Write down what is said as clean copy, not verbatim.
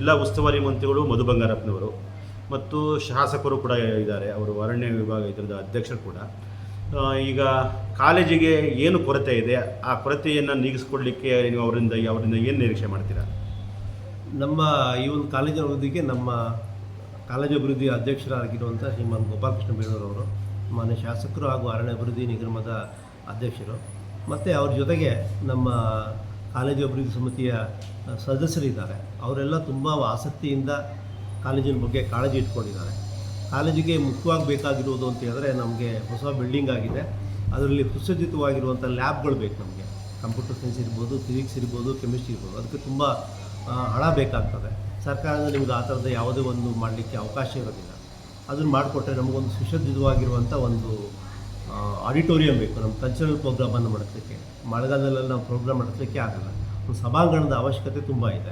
ಜಿಲ್ಲಾ ಉಸ್ತುವಾರಿ ಮಂತ್ರಿಗಳು ಮಧು ಬಂಗಾರಪ್ಪನವರು ಮತ್ತು ಶಾಸಕರು ಕೂಡ ಇದ್ದಾರೆ. ಅವರು ಅರಣ್ಯ ವಿಭಾಗ ಇದರದ ಅಧ್ಯಕ್ಷರು ಕೂಡ. ಈಗ ಕಾಲೇಜಿಗೆ ಏನು ಕೊರತೆ ಇದೆ, ಆ ಕೊರತೆಯನ್ನು ನೀಗಿಸ್ಕೊಡ್ಲಿಕ್ಕೆ ನೀವು ಅವರಿಂದ ಏನು ನಿರೀಕ್ಷೆ ಮಾಡ್ತೀರಾ? ನಮ್ಮ ಈ ಒಂದು ಕಾಲೇಜಿನ ಅಭಿವೃದ್ಧಿಗೆ ನಮ್ಮ ಕಾಲೇಜು ಅಭಿವೃದ್ಧಿ ಅಧ್ಯಕ್ಷರಾಗಿರುವಂಥ ಶ್ರೀಮಾನ್ ಗೋಪಾಲಕೃಷ್ಣ ಬೇಳೂರವರು, ಮಾನ್ಯ ಶಾಸಕರು ಹಾಗೂ ಅರಣ್ಯ ಅಭಿವೃದ್ಧಿ ನಿಗಮದ ಅಧ್ಯಕ್ಷರು, ಮತ್ತು ಅವ್ರ ಜೊತೆಗೆ ನಮ್ಮ ಕಾಲೇಜು ಅಭಿವೃದ್ಧಿ ಸಮಿತಿಯ ಸದಸ್ಯರಿದ್ದಾರೆ. ಅವರೆಲ್ಲ ತುಂಬ ಆಸಕ್ತಿಯಿಂದ ಕಾಲೇಜಿನ ಬಗ್ಗೆ ಕಾಳಜಿ ಇಟ್ಕೊಂಡಿದ್ದಾರೆ. ಕಾಲೇಜಿಗೆ ಮುಖ್ಯವಾಗಿ ಬೇಕಾಗಿರುವುದು ಅಂತ ಹೇಳಿದ್ರೆ, ನಮಗೆ ಹೊಸ ಬಿಲ್ಡಿಂಗ್ ಆಗಿದೆ, ಅದರಲ್ಲಿ ಸುಸಜ್ಜಿತವಾಗಿರುವಂಥ ಲ್ಯಾಬ್ಗಳು ಬೇಕು ನಮಗೆ. ಕಂಪ್ಯೂಟರ್ ಸೈನ್ಸ್ ಇರ್ಬೋದು, ಫಿಸಿಕ್ಸ್ ಇರ್ಬೋದು, ಕೆಮಿಸ್ಟ್ರಿ ಇರ್ಬೋದು. ಅದಕ್ಕೆ ತುಂಬ ಹಣ ಬೇಕಾಗ್ತದೆ. ಸರ್ಕಾರದಿಂದ ನಿಮ್ಗೆ ಆ ಥರದ ಯಾವುದೇ ಒಂದು ಮಾಡಲಿಕ್ಕೆ ಅವಕಾಶ ಇರೋದಿಲ್ಲ. ಅದನ್ನು ಮಾಡಿಕೊಟ್ರೆ ನಮಗೊಂದು ಸುಸಜ್ಜಿತವಾಗಿರುವಂಥ ಒಂದು ಆಡಿಟೋರಿಯಂ ಬೇಕು. ನಮ್ಮ ಕಲ್ಚರಲ್ ಪ್ರೋಗ್ರಾಮನ್ನು ನಡೆಸಲಿಕ್ಕೆ, ಮಳೆಗಾಲದಲ್ಲೆಲ್ಲ ನಾವು ಪ್ರೋಗ್ರಾಮ್ ನಡೆಸಲಿಕ್ಕೆ ಆಗಲ್ಲ. ಒಂದು ಸಭಾಂಗಣದ ಅವಶ್ಯಕತೆ ತುಂಬ ಇದೆ.